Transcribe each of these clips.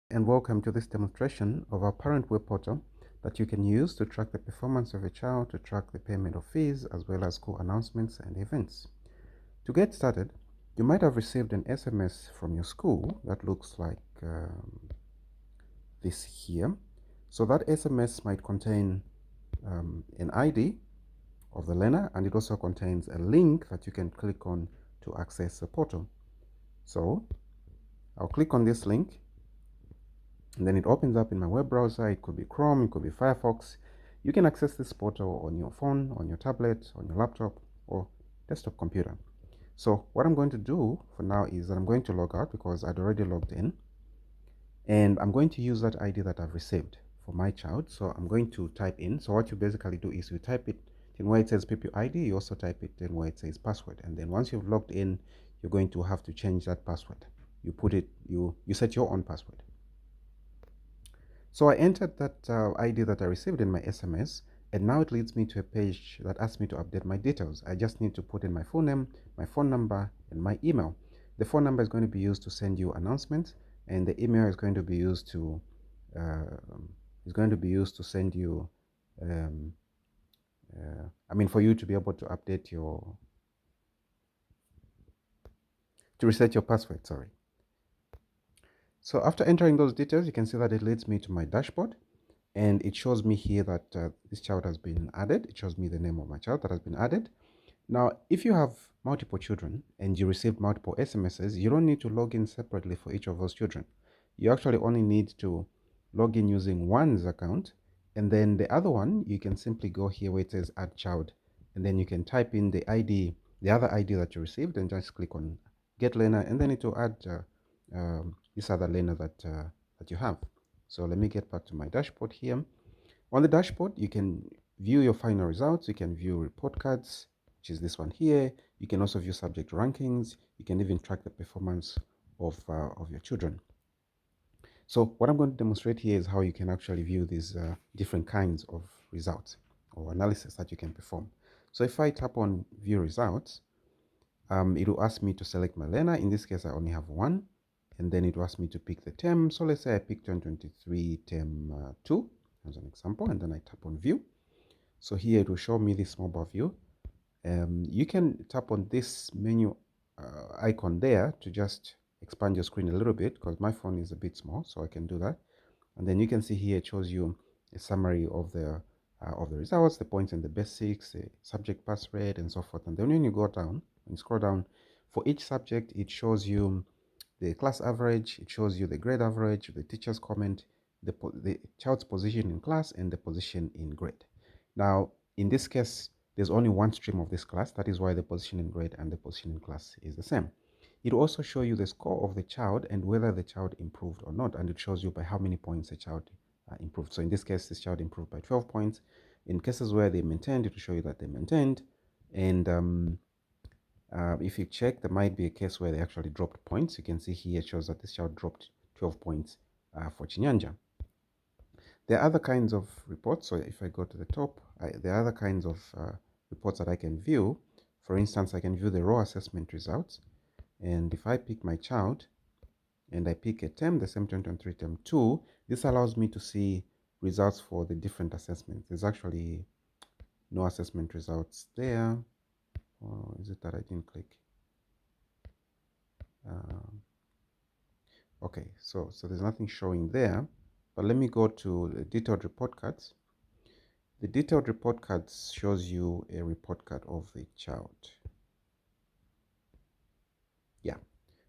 And welcome to this demonstration of our parent web portal that you can use to track the performance of a child, to track the payment of fees, as well as school announcements and events. To get started, you might have received an SMS from your school that looks like this here. So that SMS might contain an ID of the learner, and it also contains a link that you can click on to access the portal. So I'll click on this link, and then it opens up in my web browser. It could be Chrome, it could be Firefox. You can access this portal on your phone, on your tablet, on your laptop, or desktop computer. So what I'm going to do for now is that I'm going to log out because I'd already logged in, and I'm going to use that ID that I've received for my child. So I'm going to type in. So what you basically do is you type it in where it says PPU ID, you also type it in where it says password. And then once you've logged in, you're going to have to change that password. You put it, you set your own password. So I entered that ID that I received in my SMS, and now it leads me to a page that asks me to update my details. I just need to put in my full name, my phone number, and my email. The phone number is going to be used to send you announcements, and the email is going to be used to send you, for you to be able to update to reset your password. Sorry. So after entering those details, you can see that it leads me to my dashboard. And it shows me here that this child has been added. It shows me the name of my child that has been added. Now, if you have multiple children and you receive multiple SMSs, you don't need to log in separately for each of those children. You actually only need to log in using one's account, and then the other one, you can simply go here where it says add child, and then you can type in the ID, the other ID that you received, and just click on get learner, and then it will add this other learner that you have. So let me get back to my dashboard here. On the dashboard, you can view your final results. You can view report cards, which is this one here. You can also view subject rankings. You can even track the performance of your children. So what I'm going to demonstrate here is how you can actually view these different kinds of results or analysis that you can perform. So if I tap on view results, it will ask me to select my learner. In this case, I only have one. And then it will ask me to pick the term. So let's say I pick 2023 term 2 as an example, and then I tap on view. So here it will show me this mobile view. You can tap on this menu icon there to just expand your screen a little bit, because my phone is a bit small, so I can do that. And then you can see here it shows you a summary of the results, the points and the basics, the subject pass rate, and so forth. And then when you go down and scroll down, for each subject it shows you the class average, it shows you the grade average, the teacher's comment, the child's position in class, and the position in grade. Now, in this case, there's only one stream of this class. That is why the position in grade and the position in class is the same. It will also show you the score of the child and whether the child improved or not. And it shows you by how many points the child improved. So in this case, this child improved by 12 points. In cases where they maintained, it will show you that they maintained. And if you check, there might be a case where they actually dropped points. You can see here it shows that this child dropped 12 points for Chinyanja. There are other kinds of reports. So if I go to the top, there are other kinds of reports that I can view. For instance, I can view the raw assessment results. And if I pick my child and I pick a term, the same 2023 term 2, this allows me to see results for the different assessments. There's actually no assessment results there. Or is it that I didn't click? Okay, so there's nothing showing there. But let me go to the detailed report cards. The detailed report cards shows you a report card of the child. Yeah,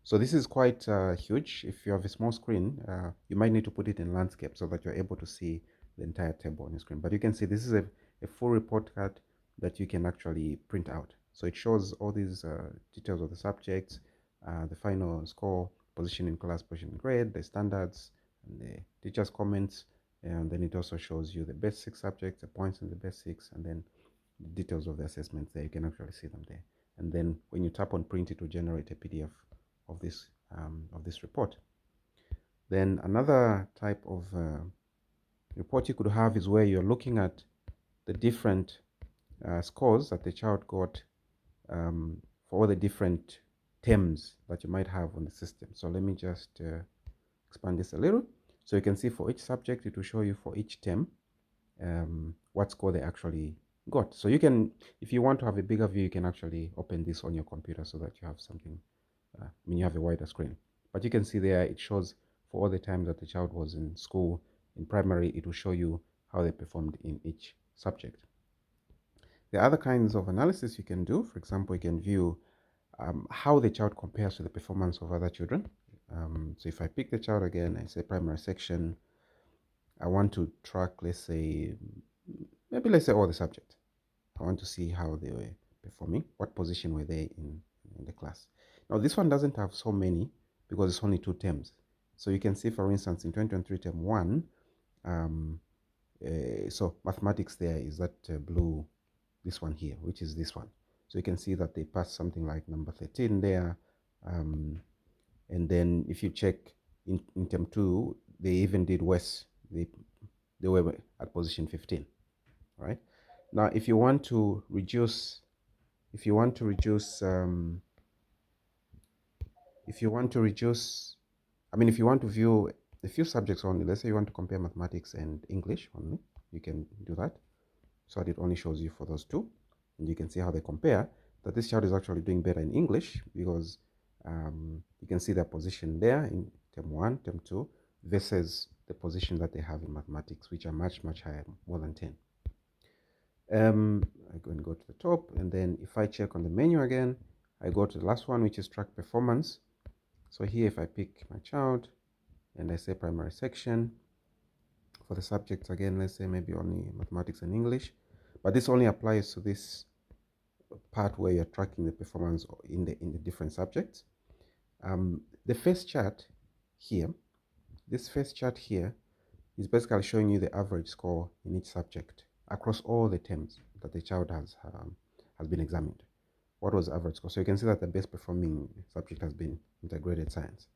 so this is quite huge. If you have a small screen, you might need to put it in landscape so that you're able to see the entire table on your screen. But you can see this is a full report card that you can actually print out. So it shows all these details of the subjects, the final score, position in class, position in grade, the standards, and the teacher's comments. And then it also shows you the basic subjects, the points in the basics, and then the details of the assessments there. You can actually see them there. And then when you tap on print, it will generate a PDF of this report. Then another type of report you could have is where you're looking at the different scores that the child got for all the different terms that you might have on the system. So let me just expand this a little. So you can see for each subject, it will show you for each term what score they actually got. So you can, if you want to have a bigger view, you can actually open this on your computer so that you have something, you have a wider screen. But you can see there, it shows for all the time that the child was in school, in primary, it will show you how they performed in each subject. There are other kinds of analysis you can do. For example, you can view how the child compares to the performance of other children. So if I pick the child again, I say primary section, I want to track, let's say, maybe let's say all the subjects. I want to see how they were performing, what position were they in the class. Now, this one doesn't have so many because it's only two terms. So you can see, for instance, in 2023 term 1, so mathematics there is that blue, this one here, which is this one. So you can see that they passed something like number 13 there. And then if you check in term 2, they even did worse. They were at position 15, right? Now, if you want to reduce, if you want to reduce, if you want to reduce, if you want to view a few subjects only, let's say you want to compare mathematics and English only, you can do that. So that it only shows you for those two. And you can see how they compare, that this child is actually doing better in English because you can see their position there in term 1, term 2, versus the position that they have in mathematics, which are much, much higher, more than 10. I go and go to the top, and then if I check on the menu again, I go to the last one, which is track performance. So here, if I pick my child and I say primary section, for the subjects again, let's say maybe only mathematics and English, but this only applies to this part where you're tracking the performance in the different subjects. The first chart here, this first chart here is basically showing you the average score in each subject across all the terms that the child has been examined. What was the average score? So you can see that the best performing subject has been integrated science.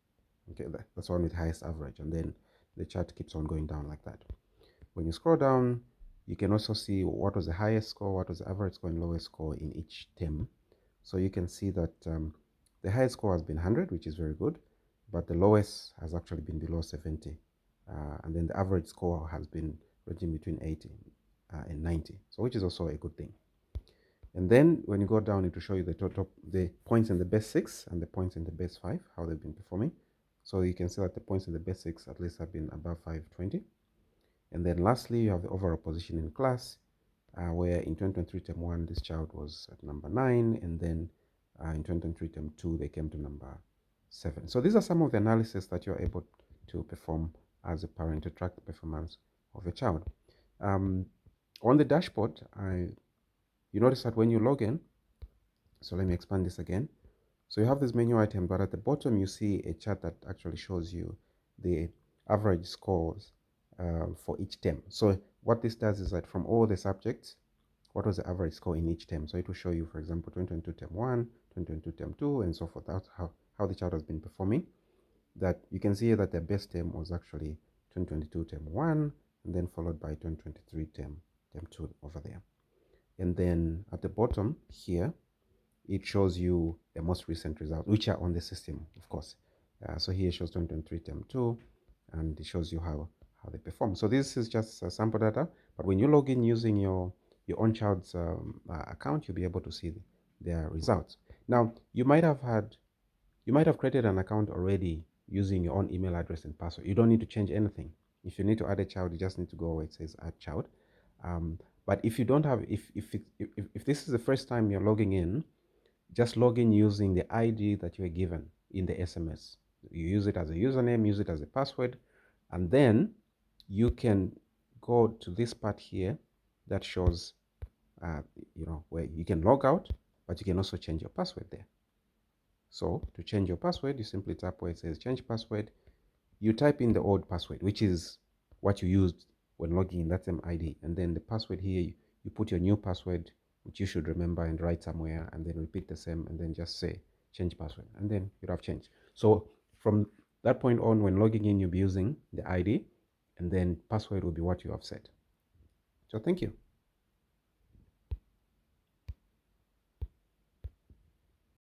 Okay, that's one with highest average, and then the chart keeps on going down like that. When you scroll down, you can also see what was the highest score, what was the average score, and lowest score in each term. So you can see that the highest score has been 100, which is very good, but the lowest has actually been below 70. And then the average score has been ranging between 80 and 90, so which is also a good thing. And then when you go down, it will show you the total, the points in the best 6 and the points in the best 5, how they've been performing. So you can see that the points in the best 6 at least have been above 520. And then lastly, you have the overall position in class, where in 2023 term 1, this child was at number 9, and then in 2023 term 2, they came to number 7. So these are some of the analysis that you're able to perform as a parent to track the performance of a child. On the dashboard, you notice that when you log in, so let me expand this again. So you have this menu item, but at the bottom you see a chart that actually shows you the average scores for each term. So what this does is that from all the subjects, what was the average score in each term? So it will show you, for example, 2022 term 1, 2022 term 2, and so forth. That's how the child has been performing. That you can see that the best term was actually 2022 term 1, and then followed by 2023 term 2 over there. And then at the bottom here, it shows you the most recent results, which are on the system, of course. So here it shows 2023 term 2, and it shows you how they perform. So this is just sample data, but when you log in using your own child's account, you'll be able to see their results. Now, you might have created an account already using your own email address and password. You don't need to change anything. If you need to add a child, you just need to go where it says add child. But if you don't have, if this is the first time you're logging in, just log in using the ID that you were given in the SMS. You use it as a username, use it as a password, and then you can go to this part here that shows, where you can log out, but you can also change your password there. So to change your password, you simply tap where it says change password. You type in the old password, which is what you used when logging in, that same ID. And then the password here, you put your new password, which you should remember and write somewhere, and then repeat the same, and then just say change password, and then you'd have changed. So from that point on, when logging in, you'll be using the ID, and then password will be what you have set. So thank you.